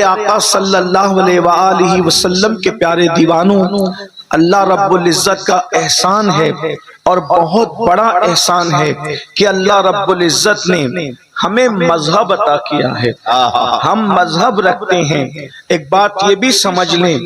آقا صلی اللہ علیہ وآلہ وسلم کے پیارے دیوانوں، اللہ رب العزت کا احسان ہے اور بہت بڑا احسان ہے کہ اللہ رب العزت نے ہمیں مذہب عطا کیا ہے۔ ہم مذہب رکھتے ہیں۔ ایک بات یہ بھی سمجھ لیں،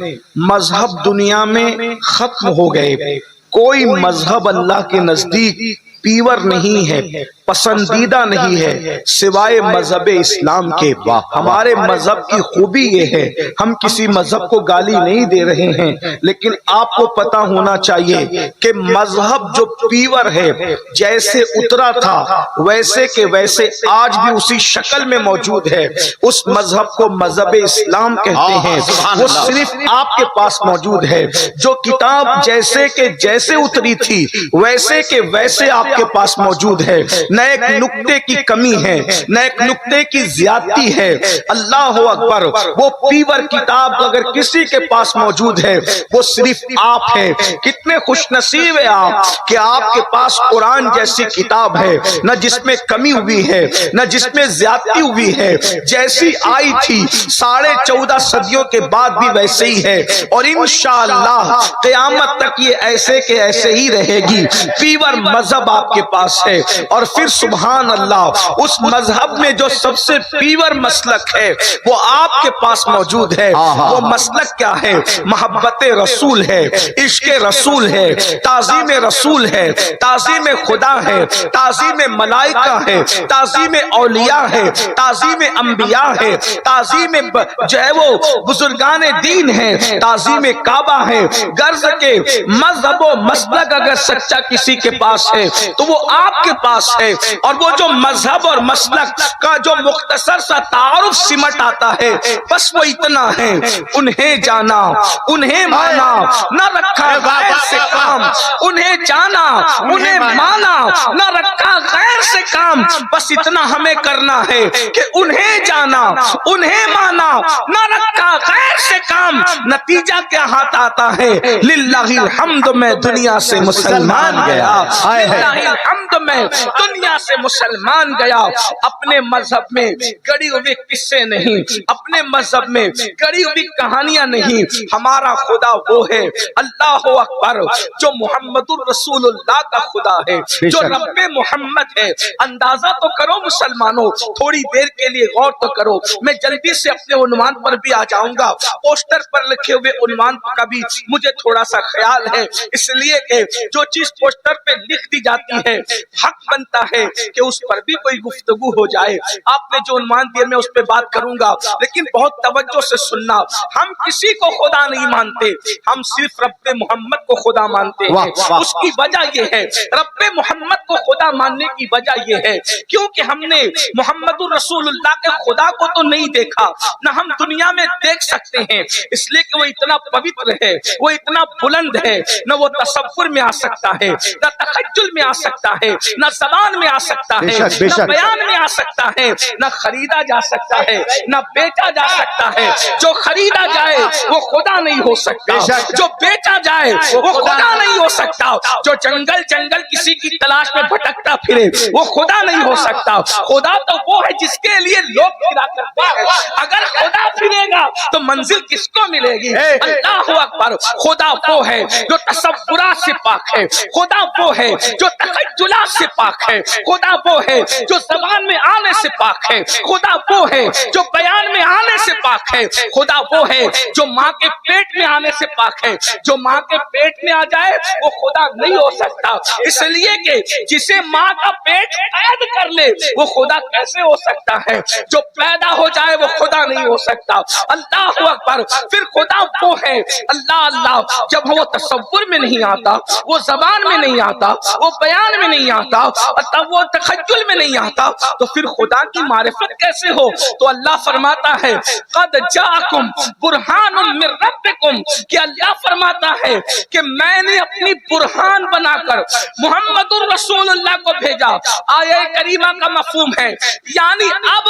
مذہب دنیا میں ختم ہو گئے۔ کوئی مذہب اللہ کے نزدیک پیور نہیں ہے، پسندیدہ نہیں ہے سوائے مذہب اسلام کے۔ ہمارے مذہب کی خوبی یہ ہے، ہم کسی مذہب کو گالی نہیں دے رہے ہیں، لیکن آپ کو پتا ہونا چاہیے کہ مذہب جو پیور ہے، جیسے اترا تھا ویسے کے ویسے آج بھی اسی شکل میں موجود ہے۔ اس مذہب کو مذہب اسلام کہتے ہیں۔ وہ صرف آپ کے پاس موجود ہے۔ جو کتاب جیسے کہ جیسے اتری تھی ویسے کے ویسے آپ کے پاس موجود ہے، نہ ایک نقطے کی کمی ہے، نہ ایک نقطے کی زیادتی ہے۔ اللہ اکبر! وہ پیور کتاب اگر کسی کے پاس موجود ہے وہ صرف آپ ہے۔ کتنے خوش نصیب ہے آپ کہ آپ کے پاس قرآن جیسی کتاب ہے، نہ جس میں کمی ہوئی ہے نہ جس میں زیادتی ہوئی ہے، جیسی آئی تھی 14.5 صدیوں کے بعد بھی ویسے ہی ہے، اور انشاءاللہ قیامت تک یہ ایسے کے ایسے ہی رہے گی۔ پیور مذہب آپ کے پاس ہے، اور پھر سبحان اللہ اس مذہب میں جو سب سے پیور مسلک ہے وہ آپ کے پاس موجود ہے۔ وہ مسلک کیا ہے؟ محبت رسول ہے، عشق رسول ہے، تعظیم رسول ہے، تعظیم خدا ہے، تعظیم ملائکہ ہے، تعظیم اولیاء ہے، تعظیم انبیاء ہے، تعظیم جو ہے وہ بزرگان دین ہے، تعظیم کعبہ ہے۔ غرض کے مذہب و مسلک اگر سچا کسی کے پاس ہے تو وہ آپ کے پاس ہے، اور وہ جو مذہب اور مسلک کا جو مختصر سا تعارف سمٹ آتا ہے بس وہ اتنا ہے: انہیں جانا، انہیں مانا، نہ رکھا غیر سے کام۔ انہیں جانا، انہیں مانا، نہ رکھا غیر سے کام۔ بس اتنا ہمیں کرنا ہے کہ انہیں جانا، انہیں مانا، نہ رکھا غیر سے کام۔ نتیجہ کیا ہاتھ آتا ہے؟ للہ الحمد میں دنیا سے مسلمان گیا، للہ الحمد میں دنیا سے مسلمان گیا۔ اپنے مذہب میں گڑی ہوئی قصے نہیں، اپنے مذہب میں گڑی ہوئی کہانیاں نہیں۔ ہمارا خدا وہ ہے، اللہ اکبر، جو محمد الرسول اللہ کا خدا ہے، جو رب محمد ہے۔ اندازہ تو کرو مسلمانوں، تھوڑی دیر کے لیے غور تو کرو۔ میں جلدی سے اپنے عنوان پر بھی آ جاؤں گا۔ پوسٹر پر لکھے ہوئے عنوان کا بھی مجھے تھوڑا سا خیال ہے، اس لیے کہ جو چیز پوسٹر پہ لکھ دی جاتی ہے حق بنتا ہے کہ اس پر بھی کوئی گفتگو ہو جائے۔ آپ نے جو عنوان دیا میں اس پہ بات کروں گا، لیکن بہت توجہ سے سننا۔ ہم کسی کو خدا نہیں مانتے، ہم صرف رب محمد کو خدا مانتے ہیں۔ اس کی وجہ یہ ہے، رب محمد کو خدا ماننے کی وجہ یہ ہے کیونکہ ہم نے محمد الرسول اللہ کے خدا کو تو نہیں دیکھا، نہ ہم دنیا میں دیکھ سکتے ہیں، اس لیے کہ وہ اتنا پوتر ہے، وہ اتنا بلند ہے، نہ وہ تصور میں آ سکتا ہے، نہ تخیل میں آ سکتا ہے، نہ زبان میں آ سکتا ہے، نہ بیان میں آ سکتا ہے، نہ خریدا جا سکتا ہے، نہ بیچا جا سکتا ہے۔ جو خریدا جائے وہ خدا نہیں ہو سکتا، جو بیچا جائے وہ خدا نہیں ہو سکتا، جو جنگل جنگل کسی کی تلاش میں بھٹکتا پھرے وہ خدا نہیں ہو سکتا۔ خدا تو وہ ہے جس کے لیے لوگ پھرا کرتے ہیں۔ اگر خدا پھرے گا تو منزل کس کو ملے گی؟ اللہ اکبر! خدا وہ ہے جو تصورات سے پاک ہے، خدا وہ ہے جو تخیلات سے پاک ہے، خدا وہ ہے جو زبان میں آنے سے پاک ہے، خدا وہ ہے جو بیان میں آنے سے پاک ہے، خدا وہ ہے جو ماں کے پیٹ میں آنے سے پاک ہے۔ جو ماں کے پیٹ میں آ جائے وہ خدا نہیں ہو سکتا، اس لیے کہ جسے ماں کا پیٹ قید کر لے وہ خدا کیسے ہو سکتا ہے؟ جو پیدا ہو جائے وہ خدا نہیں ہو سکتا۔ اللہ اکبر! پھر خدا وہ ہے اللہ اللہ، جب وہ تصور میں نہیں آتا، وہ زبان میں نہیں آتا، وہ بیان میں نہیں آتا، تب وہ تخیل میں نہیں آتا، تو پھر خدا کی معرفت کیسے ہو؟ تو اللہ فرماتا ہے قد جاءکم برہان من ربکم، کہ اللہ فرماتا ہے کہ میں نے اپنی برہان بنا کر محمد الرسول اللہ کو بھیجا۔ آیہ کریمہ کا مفہوم ہے یعنی اب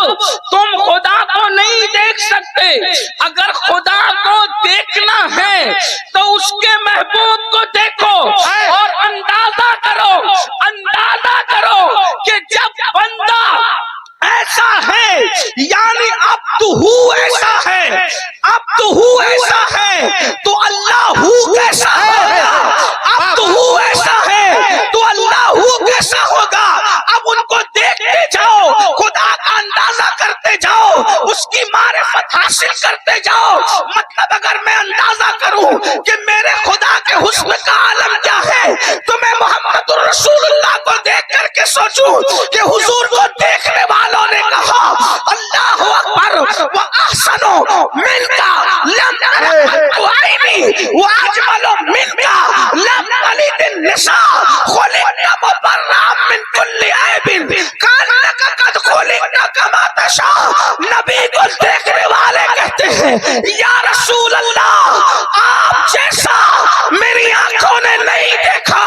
تم خدا کو نہیں دیکھ سکتے، اگر خدا کو دیکھنا ہے تو اس کے محبوب کو دیکھو، اور اندازہ کرو کہ جب بندہ ایسا ہے یعنی اب تو ایسا ہے معرفت حاصل کرتے جاؤ. مطلب اگر میں اندازہ کروں کہ میرے خدا کے حسن کا عالم کیا ہے تو میں محمد الرسول اللہ کو دیکھ کر کے سوچوں کہ حضور کو دیکھنے والوں نے کہا اللہ اکبر واحسن منک لم تلد عینی واجمل منک لم تلد النساء خلقت مبرأ من کل عیب کانک قد خلقت کما تشاء. نبی کو دیکھنے والے کہتے ہیں یا رسول اللہ آپ جیسا میری آنکھوں نے نہیں دیکھا.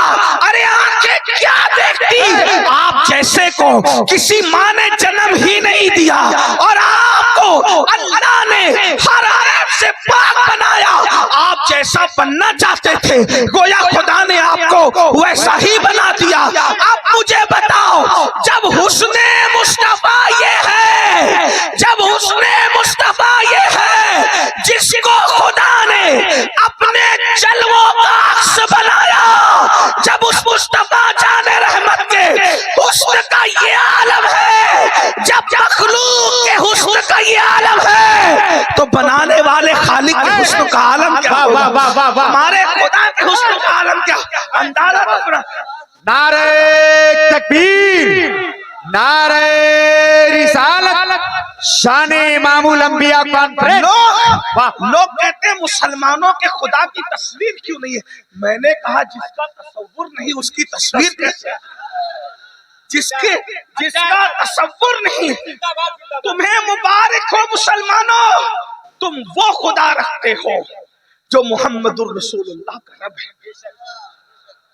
ارے آنکھیں کیا دیکھتی, آپ جیسے کو کسی ماں نے جنم ہی نہیں دیا اور آپ کو اللہ نے ہر عیب سے پاک بنایا. آپ جیسا بننا چاہتے تھے گویا خدا نے آپ کو ویسا ہی بنا دیا. اب مجھے بتاؤ جب حسن مصطفیٰ یہ ہے, جب حسن مصطفیٰ یہ ہے جس کو خدا نے اپنے جلووں کا عکس بنایا, جب اس مصطفیٰ جان رحمت کے حسن کا یہ عالم ہے, جب مخلوق کے حسن کا یہ عالم ہے تو بنانے والے خالق کے حسن کا عالم کیا ہوگا, ہمارے خدا کے حسن کا عالم کیا. اندازہ کرو. نعرہ تکبیر, نعرہ رسالت, شان امام الانبیاء کانفرنس. لوگ کہتے ہیں مسلمانوں کے خدا کی تصویر کیوں نہیں ہے. میں نے کہا جس کا تصور نہیں اس کی تصویر کیسے ہے, جس کا تصور نہیں. تمہیں مبارک ہو مسلمانوں, تم وہ خدا رکھتے ہو جو محمد الرسول اللہ کا رب ہے,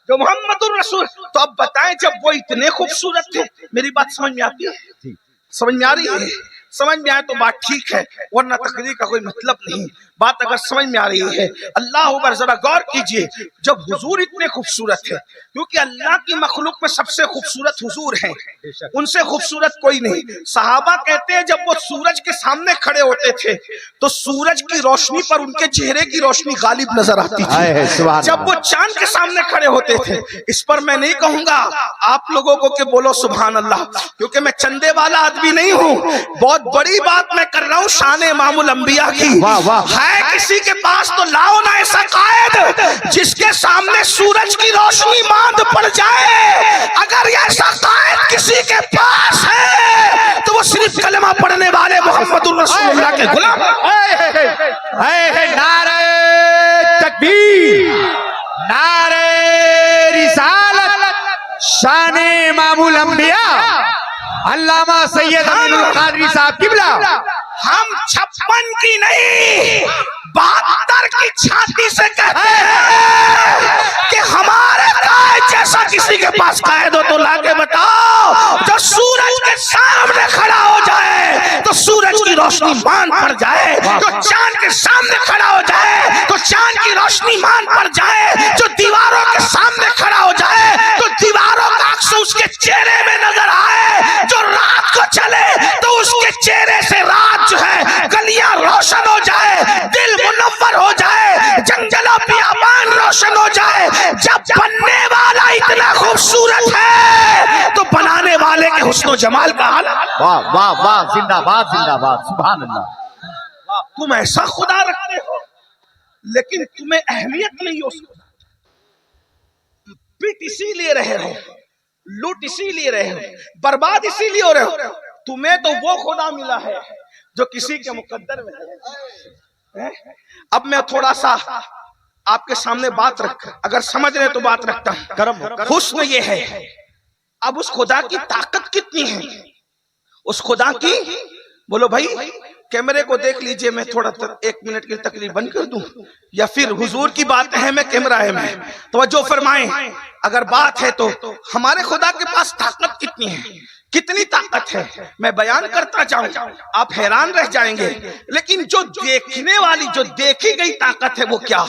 جو محمد الرسول. تو اب بتائیں جب وہ اتنے خوبصورت تھے, میری بات سمجھ میں آتی ہے, سمجھ میں آ رہی ہے؟ سمجھ میں آئے تو بات ٹھیک ہے ورنہ تقریر کا کوئی مطلب نہیں. بات اگر سمجھ میں آ رہی ہے اللہ اکبر ذرا غور کیجئے. جب حضور اتنے خوبصورت تھے, کیونکہ اللہ کی مخلوق میں سب سے خوبصورت حضور ہیں, ان سے خوبصورت کوئی نہیں. صحابہ کہتے ہیں جب وہ سورج کے سامنے کھڑے ہوتے تھے تو سورج کی روشنی پر ان کے چہرے کی روشنی غالب نظر آتی تھی. جب وہ چاند کے سامنے کھڑے ہوتے تھے, اس پر میں نہیں کہوں گا آپ لوگوں کو کہ بولو سبحان اللہ, کیونکہ میں چندے والا آدمی نہیں ہوں. بہت بڑی بات میں کر رہا ہوں شان امام الانبیاء کی. ہے کسی کے پاس تو لاؤ نا ایسا قائد جس کے سامنے سورج کی روشنی ماند پڑ جائے. اگر ایسا قائد کسی کے پاس ہے تو وہ صرف کلمہ پڑھنے والے محمد الرسول اللہ کے غلام. نعرہ تکبیر, نعرہ رسالت, شان امام الانبیاء علامہ سید امین القادری صاحب قبلہ. ہم 56 کی نہیں 72 کی چھاتی سے کہتے ہیں کہ ہمارے قائد جیسا کسی کے پاس قائد ہو تو لا کے بتاؤ, جو سورج کے سامنے کھڑا ہو جائے تو سورج کی روشنی مان پڑ جائے, جو چاند کے سامنے کھڑا ہو جائے تو چاند کی روشنی مان پڑ جائے, جو دیواروں کے سامنے کھڑا ہو جائے تو دیواروں کا عکس اس کے چہرے میں نظر آئے, جو رات کو چلے تو اس کے چہرے سے رات جو ہے گلیاں روشن ہو جائے, دل منور ہو جائے, جنگل و بیابان روشن ہو جائے. جب بننے والا اتنا خوبصورت ہے تو بنانے والے کے حسن و جمال کا حال. واہ واہ واہ, زندہ باد, زندہ باد, سبحان اللہ. تم ایسا خدا رکھتے ہو لیکن تمہیں اہمیت نہیں. اس کو پیٹ اسی لیے رہے ہو, لوٹ اسی لیے رہے ہو, برباد اسی لیے ہو رہے ہو. تمہیں تو وہ خدا ملا ہے جو کسی کے مقدر میں ہے. اب میں تھوڑا سا آپ کے سامنے بات رکھ, اگر سمجھ رہے تو بات رکھتا ہوں. حسن یہ ہے, اب اس خدا کی طاقت کتنی ہے, اس خدا کی. بولو بھائی کیمرے کو دیکھ لیجئے, میں تھوڑا 1 منٹ کی تقریر بند کر دوں یا پھر حضور کی بات ہے میں کیمرہ ہے میں توجہ فرمائیں. اگر بات ہے تو ہمارے خدا کے پاس طاقت کتنی ہے, کتنی طاقت ہے میں بیان کرتا جاؤں آپ حیران رہ جائیں گے. لیکن جو دیکھنے والی جو دیکھی گئی طاقت ہے وہ کیا.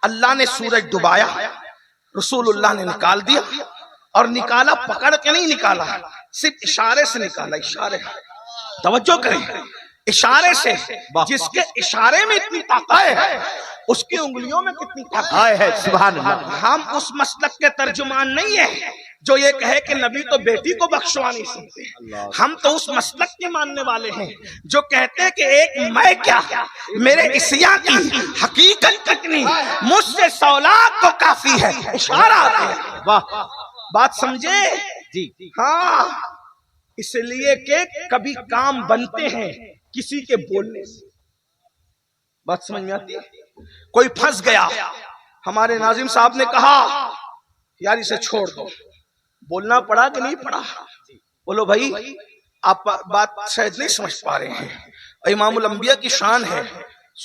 اللہ نے سورج ڈبایا, رسول اللہ نے نکال دیا, اور نکالا پکڑ کے نہیں نکالا, صرف اشارے سے نکالا. اشارے, توجہ کریں, اشارے سے. جس کے اشارے میں اتنی طاقت ہے اس کی انگلیوں میں کتنی طاقت ہے. سبحان اللہ. ہم اس مسلک کے ترجمان نہیں ہیں جو یہ کہے کہ نبی تو بیٹی کو بخشوا نہیں سکتے. ہم تو اس مسلک کے ماننے والے ہیں جو کہتے ہیں کہ ایک میں کیا میرے عیسیٰ کی حقیقت کتنی مجھ سے 100 لاکھ کو کافی ہے. اشارہ آتا ہے. واہ بات سمجھے؟ جی ہاں اس لیے کہ کبھی کام بنتے ہیں کسی کے بولنے سے. بات سمجھ میں آتی ہے؟ کوئی پھنس گیا, ہمارے ناظم صاحب نے کہا یار اسے چھوڑ دو. بولنا پڑا کہ نہیں پڑا؟ بولو بھائی آپ بات شاید نہیں سمجھ پا رہے ہیں. امام الانبیاء کی شان ہے,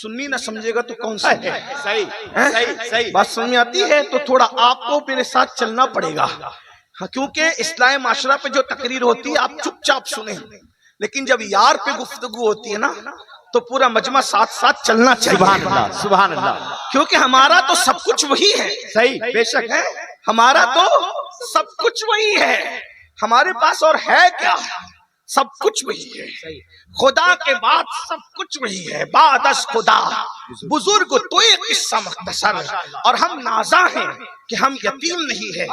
سنی نہ سمجھے گا تو کون سمجھے؟ صحیح بات سمجھ میں آتی ہے؟ تو تھوڑا آپ کو میرے ساتھ چلنا پڑے گا, کیونکہ اصلاح معاشرہ پہ جو تقریر ہوتی ہے آپ چپ چاپ سنیں, لیکن جب یار پہ گفتگو ہوتی ہے نا تو پورا مجمع ساتھ ساتھ چلنا چاہیے. سبحان اللہ سبحان اللہ. کیونکہ ہمارا تو سب کچھ وہی ہے. صحیح بے شک ہے ہمارا تو سب کچھ وہی ہے. ہمارے پاس اور ہے کیا؟ سب کچھ وہی ہے. خدا کے بعد سب کچھ وہی ہے. بعد از خدا بزرگ تو ایک قصہ مختصر, اور ہم نازاں ہیں کہ ہم یتیم نہیں ہے.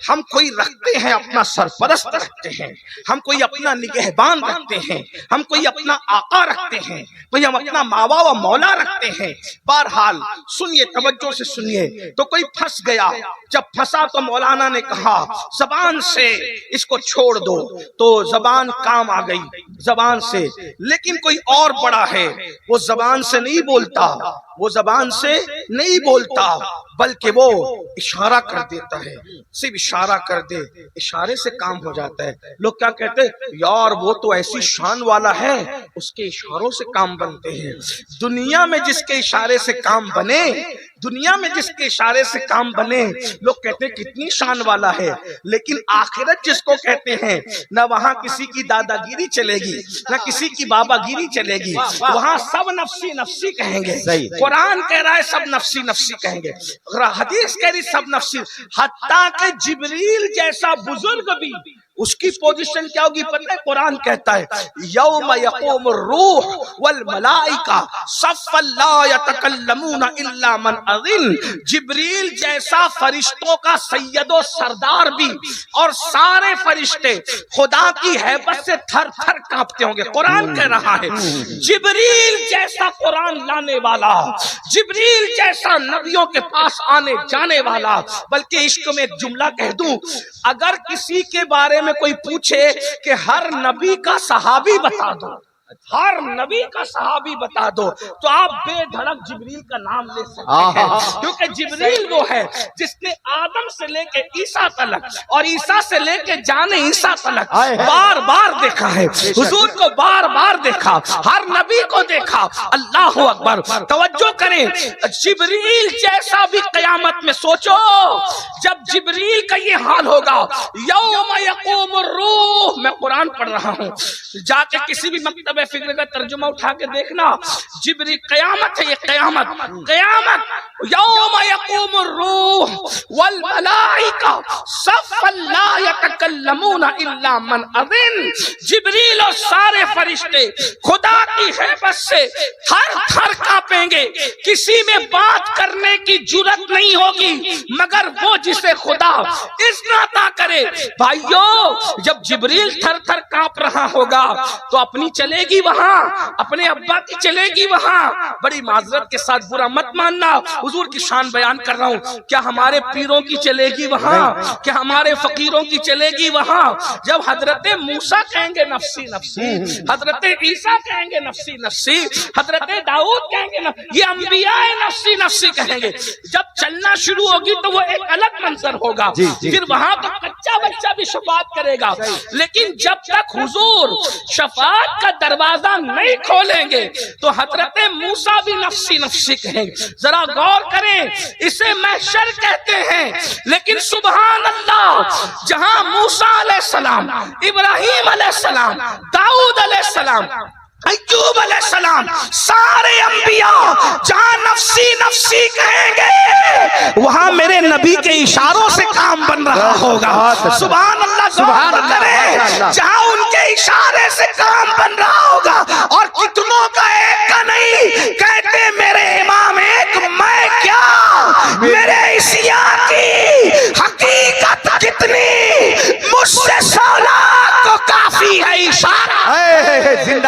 ہم کوئی رکھتے ہیں اپنا سرپرست رکھتے ہیں, ہم کوئی اپنا نگہبان رکھتے ہیں, ہم کوئی اپنا آقا رکھتے ہیں, کوئی ہم اپنا ماوا و مولا رکھتے ہیں. بہرحال سنیے, توجہ سے سنیے. تو کوئی پھنس گیا, جب پھنسا تو مولانا نے کہا زبان سے اس کو چھوڑ دو, تو زبان کام آ گئی زبان سے. لیکن کوئی اور بڑا ہے, وہ زبان سے نہیں بولتا, وہ زبان سے نہیں بولتا بلکہ وہ اشارہ کر دیتا ہے. صرف اشارہ کر دے, اشارے سے کام ہو جاتا ہے. لوگ کیا کہتے ہیں, یار وہ تو ایسی شان والا ہے, اس کے اشاروں سے کام بنتے ہیں. دنیا میں جس کے اشارے سے کام بنے, دنیا میں جس کے اشارے سے کام بنے, لوگ کہتے ہیں کتنی شان والا ہے. لیکن آخرت جس کو کہتے ہیں, نہ وہاں کسی کی دادا گیری چلے گی, نہ کسی کی بابا گیری چلے گی. وہاں سب نفسی نفسی کہیں گے. قرآن کہہ رہا ہے سب نفسی نفسی کہیں گے, حدیث کہہ رہی سب نفسی. حتیٰ کہ جبریل جیسا بزرگ بھی اس کی پوزیشن کیا ہوگی پتہ ہے؟ قرآن کہتا ہے یوم یقوم الروح والملائکہ صفا لا یتکلمون الا من اذن. جبریل جیسا فرشتوں کا سید و سردار بھی اور سارے فرشتے خدا کی ہیبت سے تھر تھر کانپتے ہوں گے. قرآن کہہ رہا ہے جبریل جیسا قرآن لانے والا, جبریل جیسا نبیوں کے پاس آنے جانے والا. بلکہ عشق میں ایک جملہ کہہ دوں, اگر کسی کے بارے میں کوئی پوچھے کہ ہر نبی کا صحابی بتا دو, ہر نبی کا صحابی بتا دو, تو آپ بے دھڑک جبریل کا نام لے سکتے ہیں. کیونکہ جبریل وہ ہے جس نے آدم سے لے کے عیسیٰ تلک اور عیسیٰ سے لے کے جان عیسیٰ تلک بار بار دیکھا ہے. حضور کو بار بار دیکھا, ہر نبی کو دیکھا. اللہ اکبر. توجہ کریں, جبریل جیسا بھی قیامت میں سوچو, جب جبریل کا یہ حال ہوگا یوم یقوم الروح. میں قرآن پڑھ رہا ہوں, جا کے کسی بھی مکتب فکر کا ترجمہ اٹھا کے دیکھنا. جبریل قیامت ہے, یہ قیامت, قیامت یوم یقوم الروح والملائکہ صفا لا یتکلمون الا من اذن. جبریل اور سارے فرشتے خدا کی ہیبت سے تھر تھر کانپیں گے. کسی میں بات کرنے کی جرات نہیں ہوگی مگر وہ جسے خدا اذن عطا کرے. بھائیو جب جبریل تھر تھر کانپ رہا ہوگا تو اپنی چلے گی وہاں, اپنے ابا کی چلے گی وہاں. بڑی معذرت کے ساتھ برا مت ماننا, حضور کی شان بیان کر رہا ہوں. کیا ہمارے پیروں کی چلے گی وہاں؟ کیا ہمارے فقیروں کی چلے گی وہاں؟ جب حضرت موسیٰ کہیں گے نفسی نفسی, حضرت عیسیٰ کہیں گے نفسی نفسی, حضرت داؤد کہیں گے یہ انبیاء نفسی نفسی کہیں گے. جب چلنا شروع ہوگی تو وہ ایک الگ منظر ہوگا. پھر وہاں تو کچا بچہ بھی شفاعت کرے گا. لیکن جب تک حضور شفاعت کا دروازہ نہیں کھولیں گے تو حضرت موسیٰ بھی نفسی نفسی کہیں گے. ذرا غور کریں, اسے محشر کہتے ہیں, لیکن سبحان اللہ جہاں موسیٰ علیہ السلام, ابراہیم علیہ السلام, داؤد علیہ السلام, ایوب علیہ السلام, سارے انبیاء جہاں نفسی نفسی کہیں گے وہاں میرے نبی کے اشاروں سے کام بن رہا ہوگا. سبحان اللہ, سبحان اللہ. جہاں ان کے اشارے سے کام بن رہا ہوگا, اور کتنوں کا ایک کا نہیں, کہتے میرے امام ایک میں کیا, میرے عیسیٰ کی حقیقت کتنی.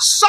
100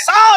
100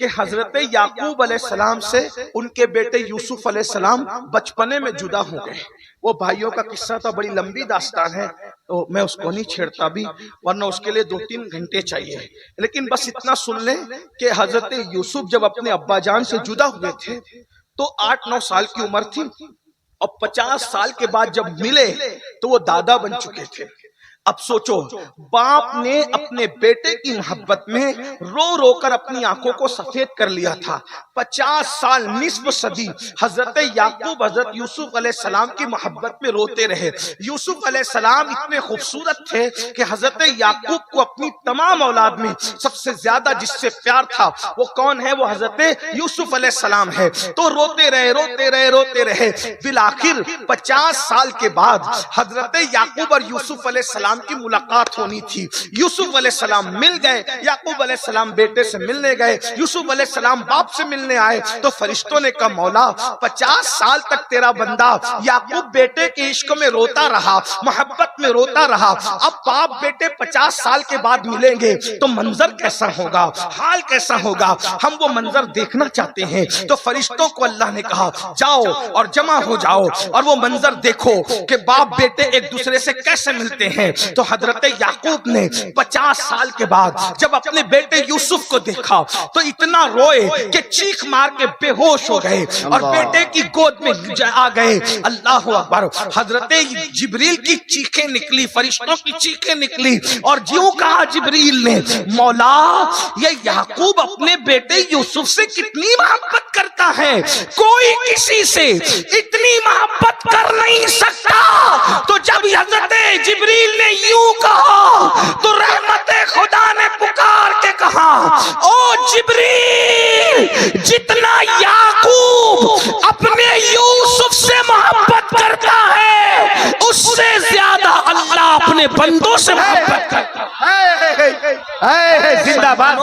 کہ حضرت یعقوب علیہ السلام سے ان کے بیٹے یوسف علیہ السلام بچپنے میں جدا ہو گئے. وہ بھائیوں کا قصہ تھا، بڑی لمبی داستان ہے، تو میں اس کو نہیں چھیڑتا بھی، ورنہ اس کے لیے 2-3 گھنٹے چاہیے. لیکن بس اتنا سن لیں کہ حضرت یوسف جب اپنے ابا جان سے جدا ہوئے تھے تو 8-9 سال کی عمر تھی، اور 50 سال کے بعد جب ملے تو وہ دادا بن چکے تھے. اب سوچو، باپ نے اپنے بیٹے کی محبت میں رو رو کر اپنی آنکھوں کو سفید کر لیا تھا. 50 سال، نصف صدی حضرت یعقوب حضرت یوسف علیہ السلام کی محبت میں روتے رہے. یوسف علیہ السلام اتنے خوبصورت تھے کہ حضرت یعقوب کو اپنی تمام اولاد میں سب سے زیادہ جس سے پیار تھا وہ کون ہے؟ وہ حضرت یوسف علیہ السلام ہے. تو روتے رہے روتے رہے روتے رہے. بالآخر 50 سال کے بعد حضرت یعقوب اور یوسف علیہ السلام کی ملاقات ہونی تھی. یوسف علیہ السلام مل گئے، یعقوب علیہ السلام بیٹے سے ملنے گئے، یوسف علیہ السلام باپ سے ملنے آئے. تو فرشتوں نے کہا مولا 50 سال تک تیرا بندہ یعقوب بیٹے کے عشق میں روتا رہا، محبت میں روتا رہا، اب باپ بیٹے 50 سال کے بعد ملیں گے تو منظر کیسا ہوگا، حال کیسا ہوگا، ہم وہ منظر دیکھنا چاہتے ہیں. تو فرشتوں کو اللہ نے کہا جاؤ اور جمع ہو جاؤ اور وہ منظر دیکھو کہ باپ بیٹے ایک دوسرے سے کیسے ملتے ہیں. تو حضرت یعقوب نے 50 سال کے بعد جب اپنے بیٹے یوسف کو دیکھا تو اتنا روئے کہ چیخ مار کے بے ہوش ہو گئے اور بیٹے کی گود میں آ گئے. اللہ اکبر. حضرت جبریل کی چیخیں نکلی، فرشتوں کی چیخیں نکلی، اور جیوں کہا جبریل نے مولا یہ یعقوب اپنے بیٹے یوسف سے کتنی محبت کرتا ہے، کوئی کسی سے اتنی محبت کر نہیں سکتا. تو جب حضرت جبریل نے یوں کہا تو رحمت خدا نے پکار کے کہا او جبریل، جتنا یعقوب اپنے یوسف سے محبت کرتا ہے اس سے زیادہ اللہ اپنے بندوں سے محبت کرتا ہے. زندہ باد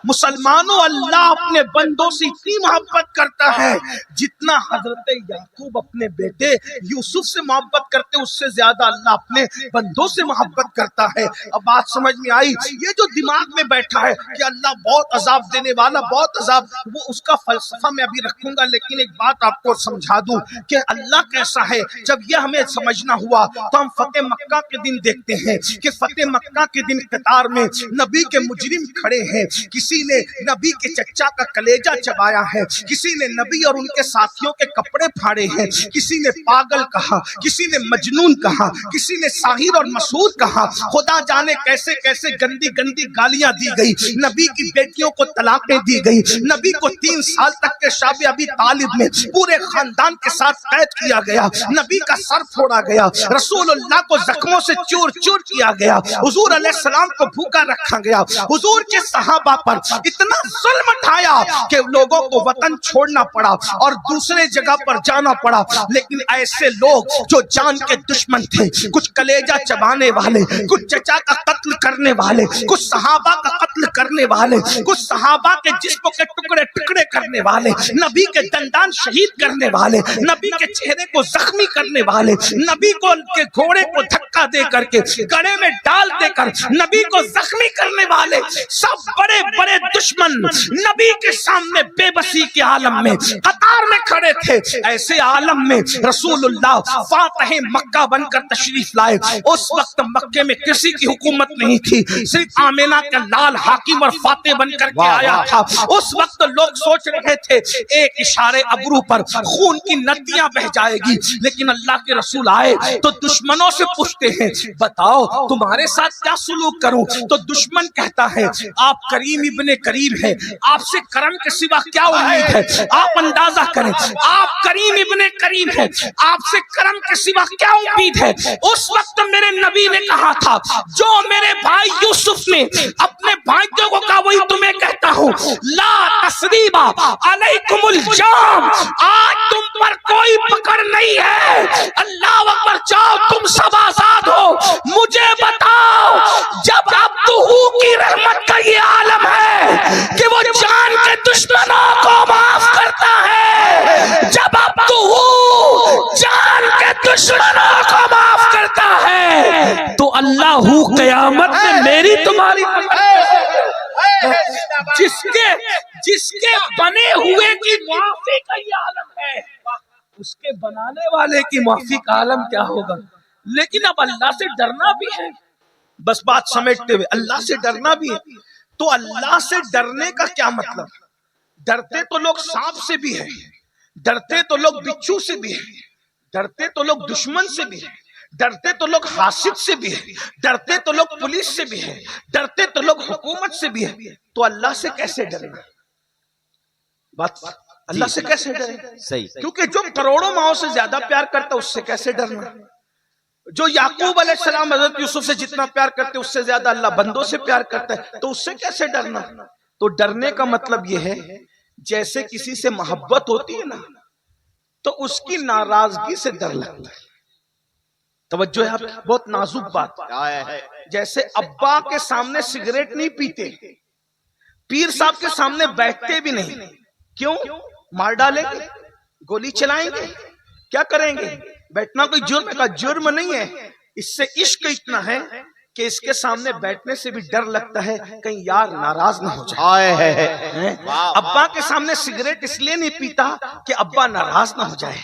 مسلمانوں، اللہ اپنے بندوں سے اتنی محبت کرتا ہے جتنا حضرت یعقوب اپنے بیٹے یوسف سے محبت کرتے اس سے زیادہ اللہ اپنے بندوں سے محبت کرتا ہے. اب بات سمجھ میں آئی؟ یہ جو دماغ میں بیٹھا ہے کہ اللہ بہت عذاب دینے والا، بہت عذاب، وہ اس کا فلسفہ میں ابھی رکھوں گا، لیکن ایک بات آپ کو سمجھا دوں کہ اللہ کیسا ہے. جب یہ ہمیں سمجھنا ہوا تو ہم فتح مکہ کے دن دیکھتے ہیں کہ فتح مکہ کے دن قطار میں نبی کے مجرم کھڑے ہیں. کسی نے نبی کے چچا کا کلیجہ چبایا ہے، کسی نے نبی اور ان کے ساتھیوں کے کپڑے پھاڑے ہیں، کسی نے پاگل کہا، کسی نے مجنون کہا، کسی نے ساحر اور مسحور کہا. خدا جانے کیسے کیسے گندی گندی گالیاں دی گئی. نبی کی بیٹیوں کو طلاقیں دی گئی. نبی کو 3 سال تک کے شاب ابی طالب میں پورے خاندان کے ساتھ قید کیا گیا. نبی کا سر پھوڑا گیا. رسول اللہ کو زخموں سے چور چور کیا گیا. حضور علیہ السلام کو بھوکا رکھا گیا. حضور کے صحابہ پر اتنا ظلم اٹھایا کہ لوگوں کو وطن چھوڑنا پڑا اور دوسرے جگہ پر جانا پڑا. لیکن ایسے لوگ جو جان کے دشمن تھے، کچھ کلیجہ چبانے والے، کچھ چچا کا قتل کرنے والے، کچھ صحابہ کا قتل کرنے والے، کچھ صحابہ کے جسم کے ٹکڑے ٹکڑے کرنے والے، نبی کے دندان شہید کرنے والے، نبی کے چہرے کو زخمی کرنے والے، نبی کو ان کے گھوڑے کو دھکا دے کر کے گڑے میں ڈال دے کر نبی کو زخمی کرنے والے، سب بڑے بڑے دشمن نبی کے سامنے بے بسی کے عالم میں قطار میں کھڑے تھے. ایسے عالم میں رسول اللہ فاتح مکہ بن کر تشریف لائے. اس وقت مکے میں کسی کی حکومت نہیں تھی، صرف آمینہ کا لال حاکم اور فاتح بن کر کے آیا تھا. اس وقت لوگ سوچ رہے تھے ایک اشارے ابرو پر خون کی ندیاں بہ جائے گی. لیکن اللہ کے رسول آئے تو دشمنوں سے پوچھتے ہیں بتاؤ تمہارے ساتھ کیا سلوک کروں؟ تو دشمن کہتا ہے آپ کریم ابن کریم ہے، آپ سے کرم کے سوا کیا امید ہے؟ آپ اندازہ کریں، آپ کریم ابن کریم ہے، آپ سے کرم کے سوا کیا امید ہے؟ اس وقت میرے نبی نے کہا تھا جو میرے بھائی یوسف نے اپنے بھائیوں کو کہا وہی تمہیں کہتا ہوں، لا تثریب علیکم الجام، آج تم پر کوئی پکڑ نہیں ہے. اللہ اکبر. جاؤ تم سب آزاد ہو. مجھے بتاؤ جب عبدہ کی رحمت کا یہ عالم ہے کہ وہ جان کے دشمنوں کو معاف کرتا ہے، جب عبدہ جان کے دشمنوں کو معاف کرتا ہے تو اللہ قیامت میں میری تمہاری جس کے بنے ہوئے کی معافی کا یہ عالم ہے، اس کے بنانے والے کی معافی کا عالم کیا ہوگا؟ لیکن اب اللہ سے ڈرنا بھی ہے، بس بات سمیٹتے ہوئے اللہ سے ڈرنا بھی ہے۔ تو اللہ سے ڈرنے کا کیا مطلب؟ ڈرتے تو لوگ سانپ سے بھی ہیں، ڈرتے تو لوگ بچھو سے بھی ہیں، ڈرتے تو لوگ دشمن سے بھی ہیں، ڈرتے تو لوگ حاسد سے بھی ہیں، ڈرتے تو لوگ پولیس سے بھی ہیں، ڈرتے تو لوگ حکومت سے بھی ہیں۔ تو اللہ سے کیسے ڈرنا؟ بات اللہ سے کیسے ڈرے؟ صحیح۔ کیونکہ جو کروڑوں ماؤں سے زیادہ پیار کرتا ہے اس سے کیسے ڈرنا؟ جو یعقوب علیہ السلام حضرت یوسف سے جتنا پیار کرتے اس سے زیادہ اللہ بندوں سے پیار کرتا ہے، تو اس سے کیسے ڈرنا؟ تو ڈرنے کا مطلب یہ ہے جیسے کسی سے محبت ہوتی ہے نا تو اس کی ناراضگی سے ڈر لگتا ہے۔ توجہ ہے آپ، بہت نازک بات۔ جیسے ابا کے سامنے سگریٹ نہیں پیتے، پیر صاحب کے سامنے بیٹھتے بھی نہیں، کیوں؟ مار ڈالیں گے، گولی چلائیں گے، کیا کریں گے؟ بیٹھنا کوئی جرم کا جرم نہیں ہے، اس سے عشق اتنا ہے کہ اس کے سامنے بیٹھنے سے بھی ڈر لگتا ہے کہیں یار ناراض نہ ہو جائے۔ ابا کے سامنے سگریٹ اس لیے نہیں پیتا کہ ابا ناراض نہ ہو جائے،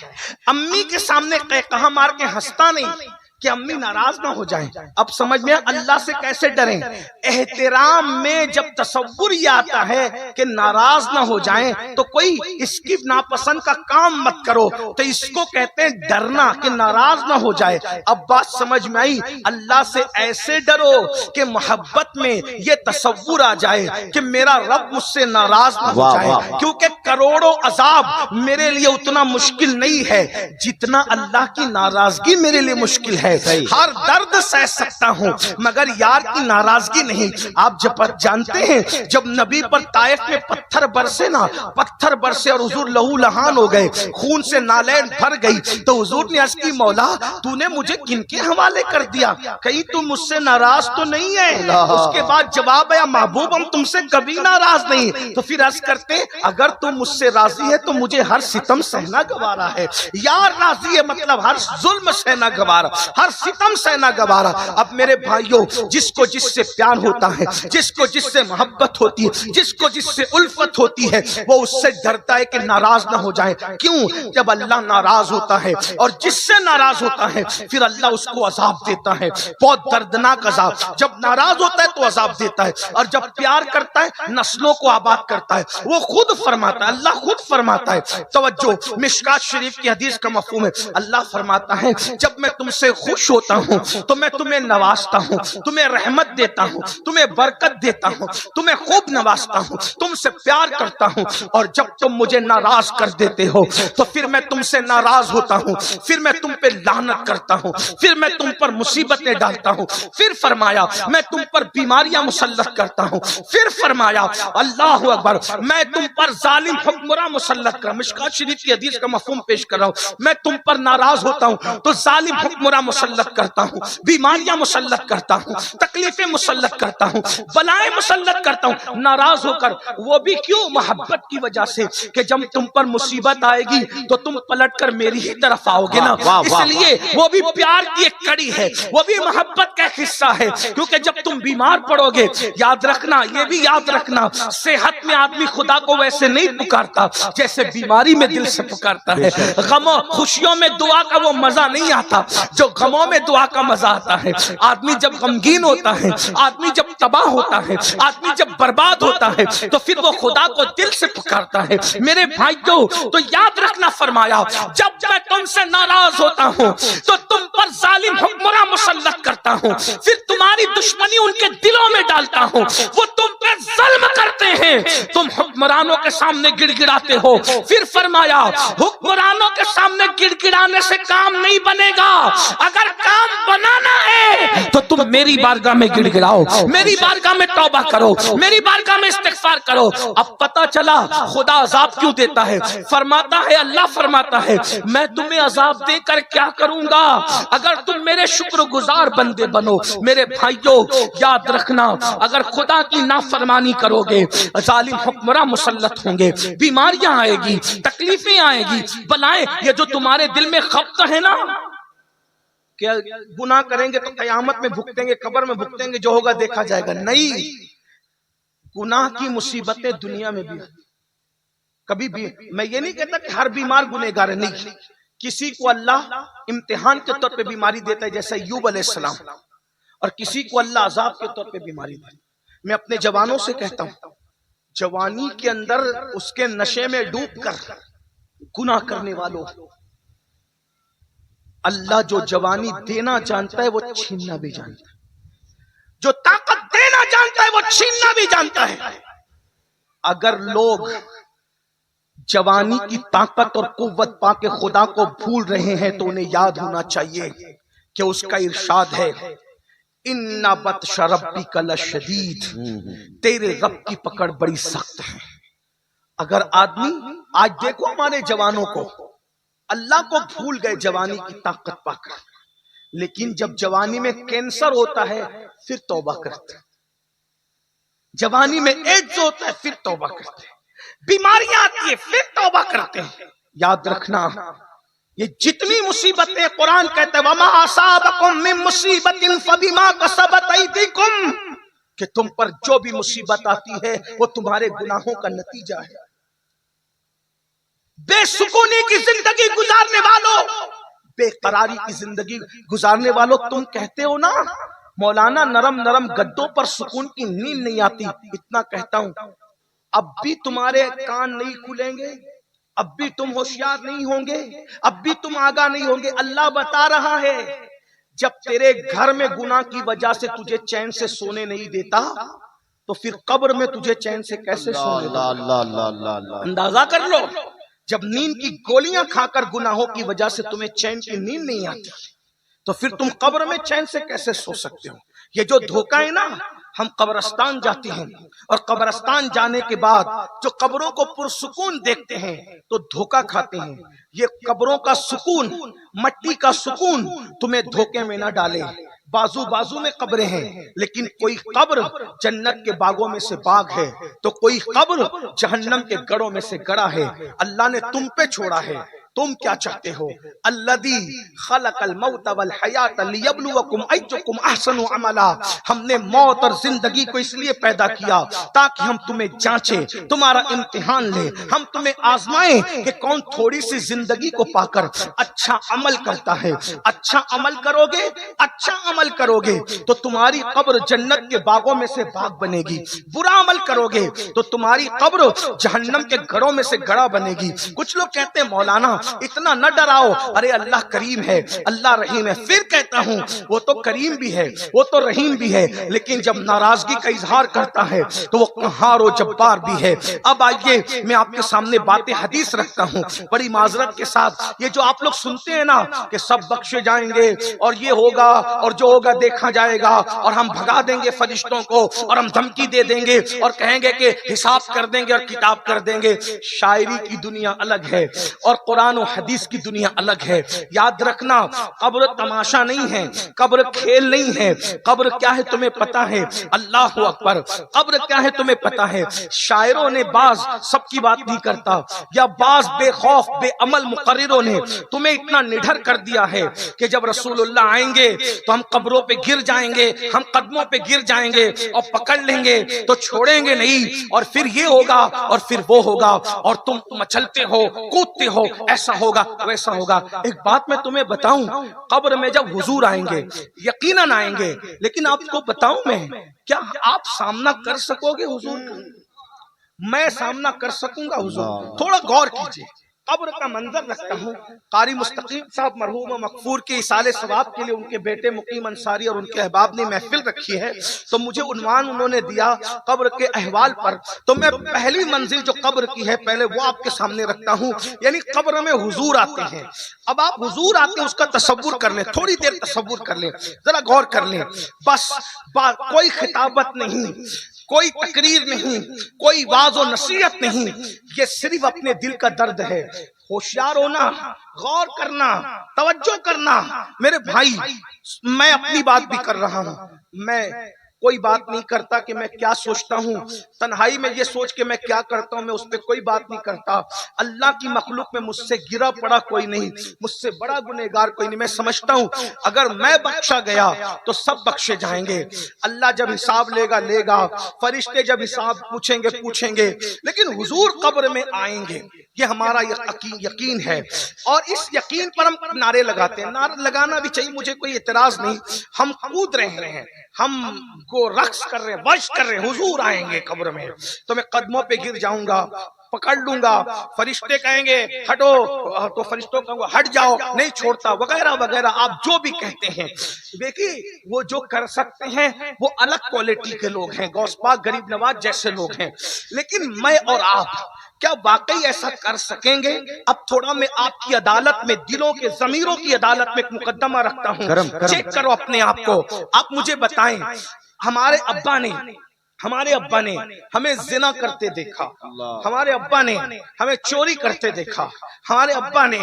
امی کے سامنے قہقہا مار کے ہنستا نہیں کہ امی ناراض نہ ہو جائیں۔ اب سمجھ میں اللہ سے کیسے ڈریں؟ احترام میں جب تصور یہ آتا ہے کہ ناراض نہ ہو جائیں تو کوئی اس کی ناپسند کا کام مت کرو، تو اس کو کہتے ہیں ڈرنا کہ ناراض نہ ہو جائے۔ اب بات سمجھ میں آئی؟ اللہ سے ایسے ڈرو کہ محبت میں یہ تصور آ جائے کہ میرا رب مجھ سے ناراض نہ ہو جائے، کیونکہ کروڑوں عذاب میرے لیے اتنا مشکل نہیں ہے جتنا اللہ کی ناراضگی میرے لیے مشکل ہے۔ ہر درد سہ سکتا ہوں مگر یار کی ناراضگی نہیں۔ آپ جب جانتے ہیں جب نبی پر طائف میں پتھر برسے نا، پتھر برسے اور حضور لہو لہان ہو گئے، خون سے نالین بھر گئی، تو حضور نے عرض کی مولا تو نے مجھے کن کے حوالے کر دیا؟ کہیں تم مجھ سے ناراض تو نہیں ہے؟ اس کے بعد جواب ہے محبوب ہم تم سے کبھی ناراض نہیں۔ تو پھر عرض کرتے اگر تم مجھ سے راضی ہے تو مجھے ہر ستم سہنا گوارا ہے۔ یار راضی ہے مطلب ہر ظلم سہنا گوارا، ہر ستم سہنا گوارا۔ اب میرے بھائیوں، جس کو جس سے پیار ہوتا ہے، جس کو جس سے محبت ہوتی ہے، جس کو جس سے الفت ہوتی ہے، وہ اس سے ڈرتا ہے کہ ناراض نہ ہو جائے۔ کیوں؟ جب اللہ ناراض ہوتا ہے اور جس سے ناراض ہوتا ہے پھر اللہ اس کو عذاب دیتا ہے، بہت دردناک عذاب۔ جب ناراض ہوتا ہے تو عذاب دیتا ہے، اور جب پیار کرتا ہے نسلوں کو آباد کرتا ہے۔ وہ خود فرماتا ہے، اللہ خود فرماتا ہے، توجہ مشکات شریف کی حدیث کا مفہوم ہے، اللہ فرماتا ہے جب میں تم سے خوش ہوتا ہوں تو میں تمہیں نوازتا ہوں، تمہیں رحمت دیتا ہوں، تمہیں برکت دیتا ہوں، تمہیں خوب نوازتا ہوں، تم سے پیار کرتا ہوں، اور جب تم مجھے ناراض کر دیتے ہو تو پھر میں تم سے ناراض ہوتا ہوں، پھر میں تم پہ لعنت کرتا ہوں، پھر میں تم پر مصیبتیں ڈالتا ہوں، پھر فرمایا میں تم پر بیماریاں مسلط کرتا ہوں، پھر فرمایا اللہ اکبر میں تم پر ظالم حکمراں مسلط کر۔ مشکات شریف کی حدیث کا مفہوم پیش کر رہا ہوں، میں تم پر ناراض ہوتا ہوں تو ظالم حکمراں مسلط کرتا ہوں، بیماریاں مسلط کرتا ہوں، تکلیفیں مسلط کرتا ہوں، بلائیں مسلط کرتا ہوں، ناراض ہو کر۔ وہ بھی کیوں؟ محبت کی وجہ سے کہ جب تم پر مصیبت آئے گی تو تم پلٹ کر میری ہی طرف آؤ گے نا، اس لیے وہ بھی پیار کی ایک کڑی ہے، وہ بھی محبت کا حصہ ہے۔ کیونکہ جب تم بیمار پڑو گے، یاد رکھنا، یہ بھی یاد رکھنا، صحت میں آدمی خدا کو ویسے نہیں پکارتا جیسے بیماری میں دل سے پکارتا ہے۔ غموں خوشیوں میں دعا کا وہ مزہ نہیں آتا جو غموں میں دعا کا مزہ آتا ہے۔ آدمی جب غمگین ہوتا ہے، آدمی جب تباہ ہوتا ہے، آدمی جب برباد ہوتا ہے تو پھر وہ خدا کو دل سے پکارتا ہے۔ میرے بھائیوں تو یاد رکھنا فرمایا جب میں تم سے ناراض ہوتا ہوں تو تم پر ظالم حکمراں مسلط کرتا ہوں، پھر تمہاری دشمنی ان کے دلوں میں ڈالتا ہوں، وہ تم پہ ظلم کرتے ہیں، تم حکمرانوں کے سامنے گڑ گڑاتے ہو۔ پھر فرمایا حکمرانوں کے سامنے گڑ گڑانے سے کام نہیں بنے گا، اگر کام بنانا ہے تو تم میری بارگاہ میں گڑ گڑاؤ، میری بارگاہ میں توبہ کرو، میری بارگاہ میں استغفار کرو۔ اب پتہ چلا خدا عذاب کیوں دیتا ہے، فرماتا ہے اللہ فرماتا ہے میں تمہیں عذاب دے کر کیا کروں گا اگر تم میرے شکر گزار بندے بنو۔ میرے بھائیوں یاد رکھنا اگر خدا کی نافرمانی کرو گے ظالم حکمراں مسلط ہوں گے، بیماریاں آئے گی، تکلیفیں آئے گی، بلائیں۔ یہ جو تمہارے دل میں خفت ہے نا کہ گناہ کریں گے تو قیامت میں بھگتیں گے، قبر میں بھگتیں گے، جو ہوگا دیکھا جائے گا، نہیں، گناہ کی مصیبتیں دنیا میں بھی کبھی بھی، میں یہ نہیں کہتا کہ ہر بیمار گنہگار ہے، نہیں، کسی کو اللہ امتحان کے طور پہ بیماری دیتا ہے جیسے ایوب علیہ السلام، اور کسی کو اللہ عذاب کے طور پہ بیماری دیتا ہے۔ میں اپنے جوانوں سے کہتا ہوں، جوانی کے اندر اس کے نشے میں ڈوب کر گناہ کرنے والوں، اللہ جو جوانی دینا جانتا ہے وہ چھیننا بھی جانتا ہے، جو طاقت دینا جانتا ہے وہ چھیننا بھی جانتا ہے۔ اگر لوگ جوانی کی طاقت اور قوت پا کے خدا کو بھول رہے ہیں تو انہیں یاد ہونا چاہیے کہ اس کا ارشاد ہے اِنَّ بَطْشَ رَبِّكَ لَشَدِيدٌ، تیرے رب کی پکڑ بڑی سخت ہے۔ اگر آدمی، آج دیکھو ہمارے جوانوں کو، اللہ کو بھول گئے جوانی کی طاقت پا کر، لیکن جب جوانی میں کینسر ہوتا ہے پھر توبہ کرتے ہیں، جوانی میں ایڈز ہوتا ہے پھر توبہ کرتے ہیں، بیماریاں آتی ہیں پھر توبہ کرتے ہیں۔ یاد رکھنا یہ جتنی مصیبتیں، قرآن کہتا ہے وَمَا أَصَابَكُم مِّن مُّصِيبَةٍ فَبِمَا كَسَبَتْ أَيْدِيكُمْ، کہ تم پر جو بھی مصیبت آتی ہے وہ تمہارے گناہوں کا نتیجہ ہے۔ بے سکونی کی زندگی گزارنے والوں، بے قراری کی زندگی گزارنے والوں، تم کہتے ہو نا مولانا نرم نرم گدوں پر سکون کی نیند نہیں آتی، اتنا کہتا ہوں اب بھی تمہارے کان نہیں کھلیں گے، اب بھی تم ہوشیار نہیں ہوں گے، اب بھی تم آگاہ نہیں ہوں گے۔ اللہ بتا رہا ہے جب تیرے گھر میں گناہ کی وجہ سے تجھے چین سے سونے نہیں دیتا تو پھر قبر میں تجھے چین سے کیسے سونے دیتا؟ اندازہ کر لو، جب نیند کی گولیاں کھا کر گناہوں کی وجہ سے تمہیں چین کی نیند نہیں آتی تو پھر تم قبر میں چین سے کیسے سو سکتے ہو؟ یہ جو دھوکہ ہے نا، ہم قبرستان جاتے ہیں اور قبرستان جانے کے بعد جو قبروں کو پرسکون دیکھتے ہیں تو دھوکہ کھاتے ہیں۔ یہ قبروں کا سکون، مٹی کا سکون تمہیں دھوکے میں نہ ڈالے۔ بازو بازو میں قبریں ہیں، لیکن کوئی قبر جنت کے باغوں میں سے باغ ہے تو کوئی قبر جہنم کے گڑھوں میں سے گڑھا ہے۔ اللہ نے تم پہ چھوڑا ہے، تم کیا چاہتے ہو؟ الذی خلق الموت والحیات لیبلوکم ایکم احسن عملا، ہم نے موت اور زندگی کو اس لیے پیدا کیا تاکہ ہم تمہیں جانچیں، تمہارا امتحان لیں، ہم تمہیں آزمائیں کہ کون تھوڑی سی زندگی کو پا کر اچھا عمل کرتا ہے۔ اچھا عمل کرو گے، اچھا عمل کرو گے تو تمہاری قبر جنت کے باغوں میں سے باغ بنے گی، برا عمل کرو گے تو تمہاری قبر جہنم کے گڑھوں میں سے گڑھا بنے گی۔ کچھ لوگ کہتے ہیں مولانا اتنا نہ ڈراؤ، ارے اللہ کریم ہے، اللہ رحیم ہے۔ پھر کہتا ہوں وہ تو کریم بھی ہے، وہ تو رحیم بھی ہے، لیکن جب ناراضگی کا اظہار کرتا ہے تو وہ قہار و جبار بھی ہے۔ اب آئیے میں آپ کے سامنے بات حدیث رکھتا ہوں بڑی معذرت کے ساتھ۔ یہ جو آپ لوگ سنتے ہیں نا کہ سب بخشے جائیں گے اور یہ ہوگا اور جو ہوگا دیکھا جائے گا اور ہم بھگا دیں گے فرشتوں کو اور ہم دھمکی دے دیں گے اور کہیں گے کہ حساب کر دیں گے اور کتاب کر دیں گے، شاعری کی دنیا الگ ہے اور قرآن و حدیث کی دنیا الگ ہے۔ یاد رکھنا قبر تماشا نہیں ہے، قبر کھیل نہیں ہے۔ قبر کیا ہے تمہیں پتا ہے؟ اللہ اکبر، قبر کیا ہے تمہیں پتا ہے؟ شاعروں نے بعض، سب کی بات نہیں کرتا، یا بعض بے خوف بے عمل مقرروں نے تمہیں اتنا نڈھر کر دیا ہے کہ جب رسول اللہ آئیں گے تو ہم قبروں پہ گر جائیں گے، ہم قدموں پہ گر جائیں گے اور پکڑ لیں گے تو چھوڑیں گے نہیں، اور پھر یہ ہوگا اور پھر وہ ہوگا اور تم مچلتے ہو کودتے ہو، ایسا ہوگا ویسا ہوگا۔ ایک بات میں تمہیں بتاؤں، قبر میں جب حضور آئیں گے یقیناً آئیں گے، لیکن آپ کو بتاؤں میں، کیا آپ سامنا کر سکو گے حضور کا؟ میں سامنا کر سکوں گا حضور؟ تھوڑا غور کیجئے، قبر کا منظر رکھتا ہوں۔ قاری مستقیم صاحب مرحوم و مغفور کے اصالے ثواب کے لیے ان کے بیٹے مقیم انصاری اور ان کے احباب نے محفل رکھی ہے، تو مجھے عنوان انہوں نے دیا قبر کے احوال پر، تو میں پہلی منزل جو قبر کی ہے پہلے وہ آپ کے سامنے رکھتا ہوں۔ یعنی قبر میں حضور آتے ہیں، اب آپ حضور آتے ہیں اس کا تصور کر لیں، تھوڑی دیر تصور کر لیں، ذرا غور کر لیں، بس کوئی خطابت نہیں، کوئی تقریر نہیں، کوئی واعظ و نصیحت نہیں، یہ صرف اپنے دل کا درد ہے۔ ہوشیار ہونا، غور کرنا، توجہ کرنا۔ میرے بھائی، میں اپنی بات بھی کر رہا ہوں، میں کوئی بات نہیں کرتا کہ میں کیا سوچتا ہوں، تنہائی میں یہ سوچ کے میں کیا کرتا ہوں، میں اس پہ کوئی بات نہیں کرتا۔ اللہ کی مخلوق میں مجھ سے گرا پڑا کوئی نہیں، مجھ سے بڑا گنہگار کوئی نہیں۔ میں سمجھتا ہوں اگر میں بخشا گیا تو سب بخشے جائیں گے۔ اللہ جب حساب لے گا، فرشتے جب حساب پوچھیں گے، لیکن حضور قبر میں آئیں گے، یہ ہمارا یقین ہے، اور اس یقین پر ہم نعرے لگاتے ہیں۔ نعرے لگانا بھی چاہیے، مجھے کوئی اعتراض نہیں۔ ہم کود رہے ہیں، ہم کو رقص کر رہے ہیں، ورش کر رہے ہیں، حضور آئیں گے قبر میں تو میں قدموں پہ گر جاؤں گا، پکڑ لوں گا، فرشتے کہیں گے ہٹو تو فرشتوں کہوں گا ہٹ جاؤ، نہیں چھوڑتا، وغیرہ وغیرہ آپ جو بھی کہتے ہیں۔ دیکھیے وہ جو کر سکتے ہیں وہ الگ کوالٹی کے لوگ ہیں، غوث پاک غریب نواز جیسے لوگ ہیں، لیکن میں اور آپ کیا واقعی ایسا کر سکیں گے؟ اب تھوڑا میں آپ کی عدالت میں، دلوں کے ضمیروں کی عدالت میں ایک مقدمہ رکھتا ہوں، چیک کرو اپنے آپ کو۔ آپ مجھے بتائیں، ہمارے ابا نے ہمیں زنا کرتے دیکھا، ہمارے ابا نے ہمیں چوری کرتے دیکھا، ہمارے ابا نے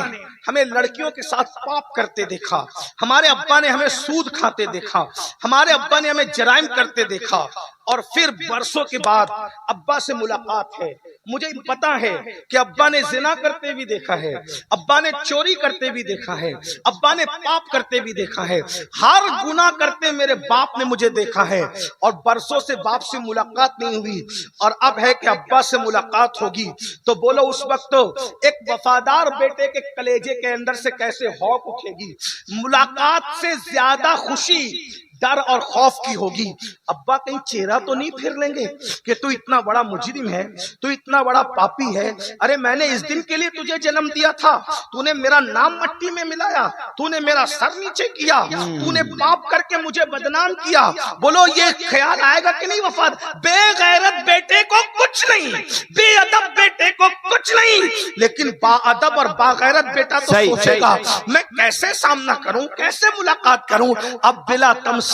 ہمیں لڑکیوں کے ساتھ پاپ کرتے دیکھا، ہمارے ابا نے ہمیں سود کھاتے دیکھا، ہمارے ابا نے ہمیں جرائم کرتے دیکھا، اور پھر برسوں کے بعد ابا سے ملاقات ہے۔ مجھے پتا ہے کہ ابا نے زنا کرتے بھی دیکھا ہے، ابا نے چوری کرتے بھی دیکھا ہے، ابا نے پاپ کرتے بھی دیکھا ہے، ہر گناہ کرتے میرے باپ نے مجھے دیکھا ہے، اور برسوں سے باپ سے ملاقات نہیں ہوئی، اور اب ہے کہ ابا سے ملاقات ہوگی۔ تو بولو اس وقت ایک وفادار بیٹے کے کلیجے کے اندر سے کیسے ہوک اٹھے گی؟ ملاقات سے زیادہ خوشی ڈر اور خوف کی ہوگی۔ ابا کہیں چہرہ تو نہیں پھر لیں گے کہ تو اتنا بڑا مجرم ہے، تو اتنا بڑا پاپی ہے، ارے میں نے اس دن کے لیے تجھے جنم دیا تھا، تو نے میرا نام مٹی میں ملایا، تو نے میرا سر نیچے کیا، تو نے پاپ کر کے مجھے بدنام کیا۔ بولو یہ خیال آئے گا کہ نہیں؟ وفاد بے غیرت بیٹے کو کچھ نہیں، بے ادب بیٹے کو کچھ نہیں، لیکن با ادب اور با غیرت بیٹا تو سوچے گا میں کیسے سامنا کروں، کیسے ملاقات کروں۔ اب بلا تمثیل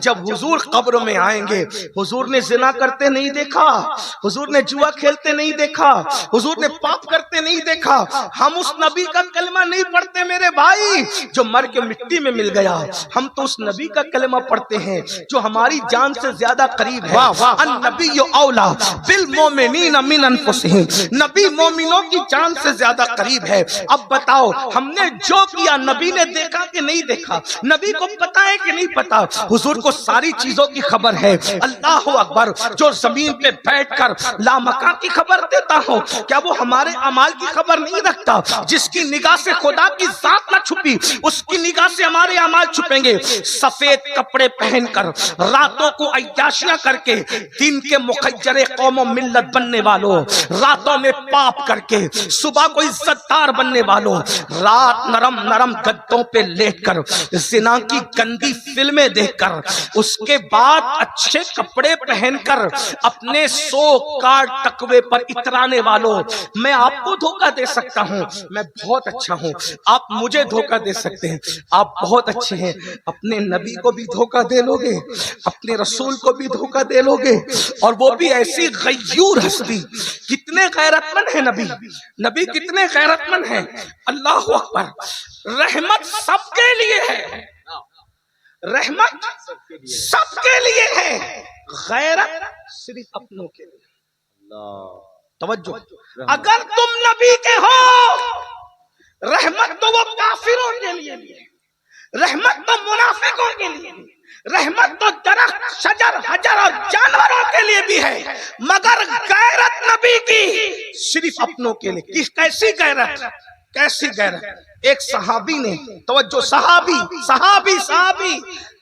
جب حضور قبر میں آئیں گے، حضور نے زنا کرتے نہیں دیکھا، حضور نے جوا کھیلتے نہیں دیکھا، حضور نے پاپ کرتے نہیں دیکھا، ہم اس نبی کا کلمہ نہیں پڑھتے میرے بھائی جو مر کے مٹی میں مل گیا، ہم تو اس نبی کا کلمہ پڑھتے ہیں جو ہماری جان سے زیادہ قریب ہے۔ النبی اولا بالمومنین من انفسہم، نبی مومنوں کی جان سے زیادہ قریب ہے۔ اب بتاؤ ہم نے جو کیا نبی نے دیکھا کہ نہیں دیکھا؟ نبی کو پتا ہے کہ نہیں پتا؟ حضور کو ساری چیزوں کی خبر ہے۔ اللہ اکبر، جو زمین پہ بیٹھ کر لامکان کی خبر دیتا ہو، کیا وہ ہمارے اعمال کی خبر نہیں رکھتا؟ جس کی نگاہ سے خدا کی ذات نہ چھپی، اس کی نگاہ سے ہمارے اعمال چھپیں گے۔ سفید کپڑے پہن کر، راتوں کو عیاشیاں کر کے، دن کے مخجر قوم و ملت بننے والوں، راتوں میں پاپ کر کے صبح کو عزت دار بننے والوں، رات نرم نرم گدوں پہ لیٹ کر زنا کی گندی فلمیں دیکھ کر، اس کے بعد اچھے کپڑے پہن کر اپنے سو کارڈ تقوی پر اترانے والوں، میں آپ کو دھوکہ دے سکتا ہوں، میں بہت اچھا ہوں، آپ مجھے دھوکہ دے سکتے ہیں، آپ بہت اچھے ہیں، اپنے نبی کو بھی دھوکہ دے لو گے، اپنے رسول کو بھی دھوکہ دے لو گے، اور وہ بھی ایسی غیور ہستی۔ کتنے غیرت مند ہیں نبی کتنے غیرت مند ہیں۔ اللہ اکبر، رحمت سب کے لیے ہے، رحمت سب کے لیے ہے، غیرت صرف اپنوں کے لیے۔ توجہ، اگر تم نبی کے ہو، رحمت تو وہ کافروں کے لیے بھی ہے، رحمت تو منافقوں کے لیے بھی، رحمت تو درخت، شجر، حجر اور جانوروں کے لیے بھی ہے، مگر غیرت نبی کی صرف اپنوں کے لیے۔ کیسی غیرت؟ کیسی غیرت؟ ایک صحابی نے، توجہ، صحابی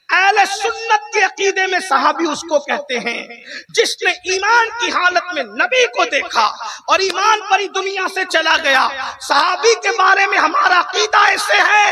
اہل سنت کے عقیدے میں صحابی اس کو کہتے ہیں جس نے ایمان کی حالت میں نبی کو دیکھا اور ایمان پر ہی دنیا سے چلا گیا۔ صحابی کے بارے میں ہمارا عقیدہ ایسے ہے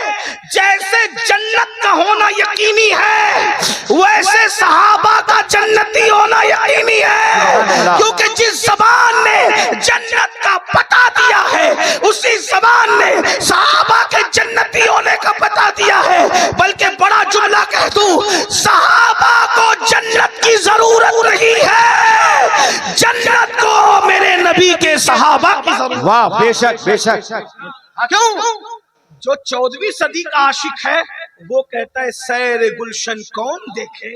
جیسے جنت کا ہونا یقینی ہے، ویسے صحابہ کا جنتی ہونا یقینی ہے، کیونکہ جس زبان نے جنت کا پتہ دیا ہے اسی زبان نے صحابہ کے جنتی ہونے کا پتہ دیا ہے۔ بلکہ بڑا جملہ کہہ دوں، صحابہ کو جنت کی ضرورت نہیں ہے، جنت کو میرے نبی کے صحابہ کی ضرورت۔ واہ، بے شک بے شک۔ کیوں؟ جو 14ویں صدی کا عاشق ہے وہ کہتا ہے سیر گلشن کون دیکھے،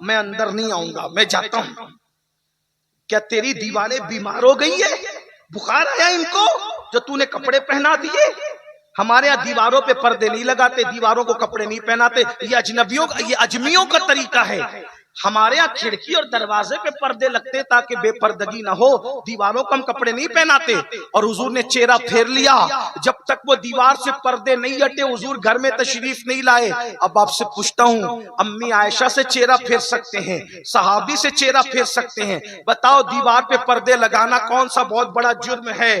میں اندر نہیں آؤں گا، میں جاتا ہوں۔ کیا تیری دیواریں بیمار ہو گئی ہے؟ بخار آیا ان کو جو تو نے کپڑے پہنا دیے؟ ہمارے یہاں دیواروں پہ پردے نہیں لگاتے، دیواروں کو کپڑے نہیں پہناتے، یہ اجمیوں کا طریقہ ہے۔ ہمارے یہاں کھڑکی اور دروازے پہ پردے لگتے تاکہ بے پردگی نہ ہو، دیواروں کو ہم کپڑے نہیں پہناتے۔ اور حضور نے چہرہ پھیر لیا، جب تک وہ دیوار سے پردے نہیں ہٹے حضور گھر میں تشریف نہیں لائے۔ اب آپ سے پوچھتا ہوں، امی عائشہ سے چہرہ پھیر سکتے ہیں، صحابی سے چہرہ پھیر سکتے ہیں، بتاؤ دیوار پہ پردے لگانا کون سا بہت بڑا جرم ہے؟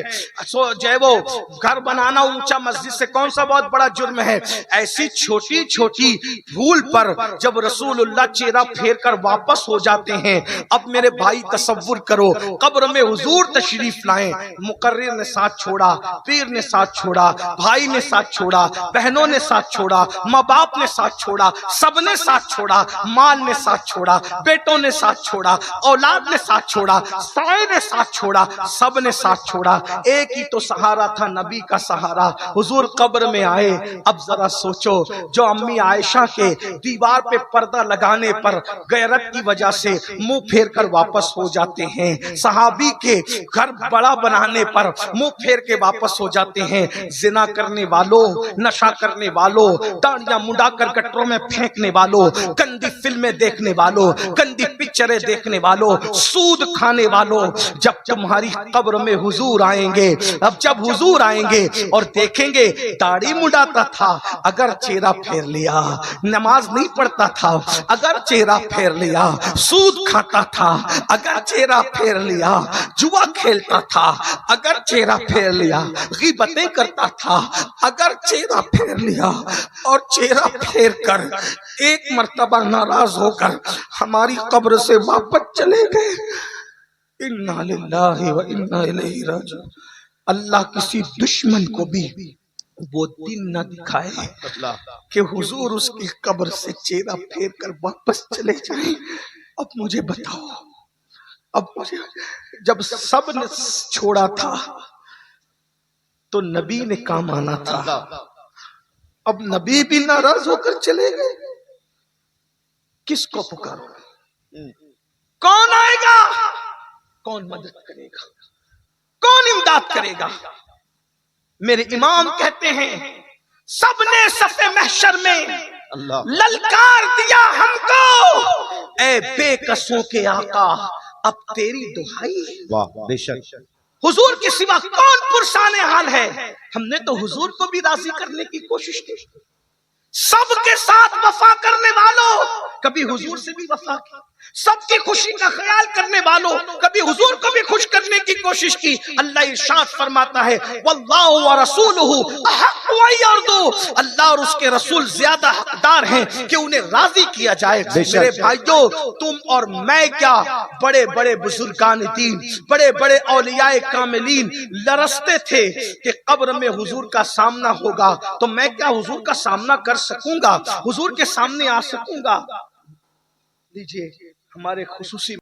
جو ہے وہ گھر بنانا اونچا مسجد سے کون سا بہت بڑا جرم ہے؟ ایسی چھوٹی چھوٹی بھول پر جب رسول اللہ چہرہ پھیر کر واپس ہو جاتے ہیں، اب میرے بھائی تصور کرو قبر میں حضور تشریف لائیں، مقرر نے ساتھ چھوڑا، پیر نے ساتھ چھوڑا، بھائی نے ساتھ چھوڑا، بہنوں نے ساتھ چھوڑا، ماں باپ نے ساتھ چھوڑا، سب نے ساتھ چھوڑا، مال نے ساتھ چھوڑا، بیٹوں نے ساتھ چھوڑا، اولاد نے ساتھ چھوڑا، سائے نے ساتھ چھوڑا، سب نے ساتھ چھوڑا، ایک ہی تو سہارا تھا نبی کا سہارا، حضور قبر میں آئے۔ اب ذرا سوچو، جو امی عائشہ کے دیوار پہ پردہ لگانے پر غیرت کی وجہ سے منہ پھیر کر واپس ہو جاتے ہیں، صحابی کے گھر بڑا بنانے پر منہ پھیر کے واپس ہو جاتے ہیں، زنا کرنے والوں، نشہ کرنے والوں، داڑیاں منڈا کر گٹروں میں پھینکنے والوں، گندی فلمیں دیکھنے والوں، گندی پکچریں دیکھنے والوں، سود کھانے والوں، جب تمہاری قبر میں حضور آئیں گے، اب جب حضور آئیں گے اور دیکھیں گے داڑھی منڈاتا تھا اگر چہرہ پھیر لیا، نماز نہیں پڑھتا تھا اگر چہرہ پھیر لیا، سود کھاتا تھا اگر چہرہ پھیر لیا، جوا کھیلتا تھا اگر چہرہ پھیر لیا، غیبتیں کرتا تھا اگر چہرہ پھیر لیا، اور چہرہ پھیر کر ایک مرتبہ ناراض ہو کر ہماری قبر سے واپس چلے گئے، انا للہ و انا الیہ راجعون۔ اللہ کسی دشمن کو بھی وہ دن نہ دکھائے کہ حضور اس کی قبر سے چہرہ پھیر کر واپس چلے جائیں۔ اب مجھے بتاؤ، اب مجھے جب سب نے چھوڑا تھا تو نبی نے کام آنا تھا، اب نبی بھی ناراض ہو کر چلے گئے، کس کو پکارو؟ کون آئے گا؟ کون مدد کرے گا؟ کون امداد کرے گا؟ میرے امام کہتے ہیں سب نے صف محشر میں للکار دیا ہم کو، اے بے قصوں کے آقا اب تیری دہائی، واہ بے شک، حضور کے سوا کون پرسان حال ہے؟ ہم نے تو حضور کو بھی راضی کرنے کی کوشش کی، سب کے ساتھ وفا کرنے والوں کبھی حضور سے بھی وفا کی، سب کی خوشی کا خیال کرنے والوں کبھی حضور کو بھی خوش کرنے کی کوشش کی۔ اللہ ارشاد فرماتا ہے واللہ ورسولہ احق ان یرضوا، اللہ اور اس کے رسول زیادہ حقدار ہیں کہ انہیں راضی کیا جائے۔ میرے بھائیوں، تم اور میں کیا، بڑے بڑے بزرگان دین، بڑے بڑے اولیاء کاملین لرزتے تھے کہ قبر میں حضور کا سامنا ہوگا، تو میں کیا حضور کا سامنا کر سکوں گا؟ حضور کے سامنے آ سکوں گا؟ لیجئے ہمارے خصوصی